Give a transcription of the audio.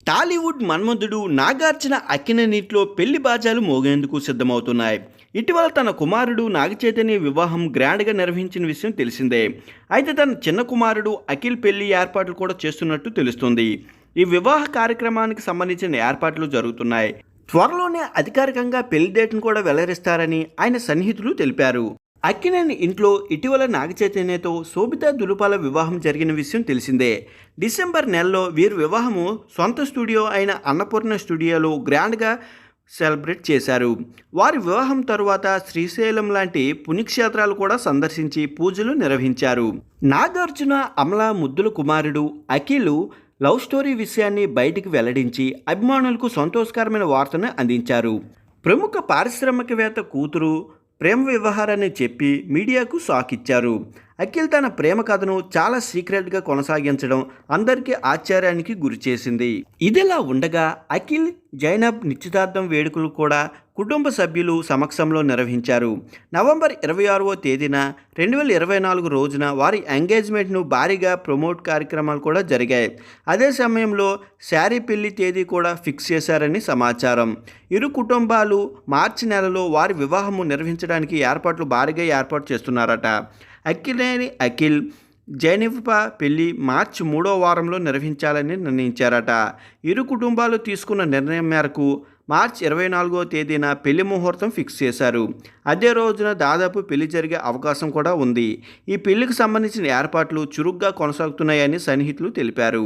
టాలీవుడ్ మన్మధుడు నాగార్జున అక్కినేనితో పెళ్లి బాజాలు మోగేందుకు సిద్ధమవుతున్నాయి. ఇటీవల తన కుమారుడు నాగచైతన్య వివాహం గ్రాండ్గా నిర్వహించిన విషయం తెలిసిందే. అయితే తన చిన్న కుమారుడు అఖిల్ పెళ్లి ఏర్పాట్లు కూడా చేస్తున్నట్టు తెలుస్తుంది. ఈ వివాహ కార్యక్రమానికి సంబంధించిన ఏర్పాట్లు జరుగుతున్నాయి. త్వరలోనే అధికారికంగా పెళ్లి డేట్ను కూడా వెల్లడిస్తారని ఆయన సన్నిహితులు తెలిపారు. అక్కినేని ఇంట్లో ఇటీవల నాగచైతన్యతో శోభితా దులుపాల వివాహం జరిగిన విషయం తెలిసిందే. డిసెంబర్ నెలలో వీరి వివాహము సొంత స్టూడియో అయిన అన్నపూర్ణ స్టూడియోలో గ్రాండ్గా సెలబ్రేట్ చేశారు. వారి వివాహం తరువాత శ్రీశైలం లాంటి పుణ్యక్షేత్రాలు కూడా సందర్శించి పూజలు నిర్వహించారు. నాగార్జున అమలా ముద్దుల కుమారుడు అఖిల్ లవ్ స్టోరీ విషయాన్ని బయటికి వెల్లడించి అభిమానులకు సంతోషకరమైన వార్తను అందించారు. ప్రముఖ పారిశ్రామికవేత్త కూతురు ప్రేమ వ్యవహారాన్ని చెప్పి మీడియాకు షాక్ ఇచ్చారు. అఖిల్ తన ప్రేమ కథను చాలా సీక్రెట్గా కొనసాగించడం అందరికీ ఆశ్చర్యానికి గురిచేసింది. ఇదిలా ఉండగా అఖిల్ జైనబ్ నిశ్చితార్థం వేడుకలు కూడా కుటుంబ సభ్యులు సమక్షంలో నిర్వహించారు. నవంబర్ 26వ తేదీన 2024 రోజున వారి ఎంగేజ్మెంట్ను భారీగా ప్రమోట్ కార్యక్రమాలు కూడా జరిగాయి. అదే సమయంలో శారీ పెళ్లి తేదీ కూడా ఫిక్స్ చేశారని సమాచారం. ఇరు కుటుంబాలు మార్చి నెలలో వారి వివాహము నిర్వహించడానికి భారీగా ఏర్పాటు చేస్తున్నారట. అఖిల్ జైనిఫ్ పెళ్లి మార్చి 3వ వారంలో నిర్వహించాలని నిర్ణయించారట. ఇరు కుటుంబాలు తీసుకున్న నిర్ణయం మేరకు మార్చి 24వ తేదీన పెళ్లి ముహూర్తం ఫిక్స్ చేశారు. అదే రోజున దాదాపు పెళ్లి జరిగే అవకాశం కూడా ఉంది. ఈ పెళ్లికి సంబంధించిన ఏర్పాట్లు చురుగ్గా కొనసాగుతున్నాయని సన్నిహితులు తెలిపారు.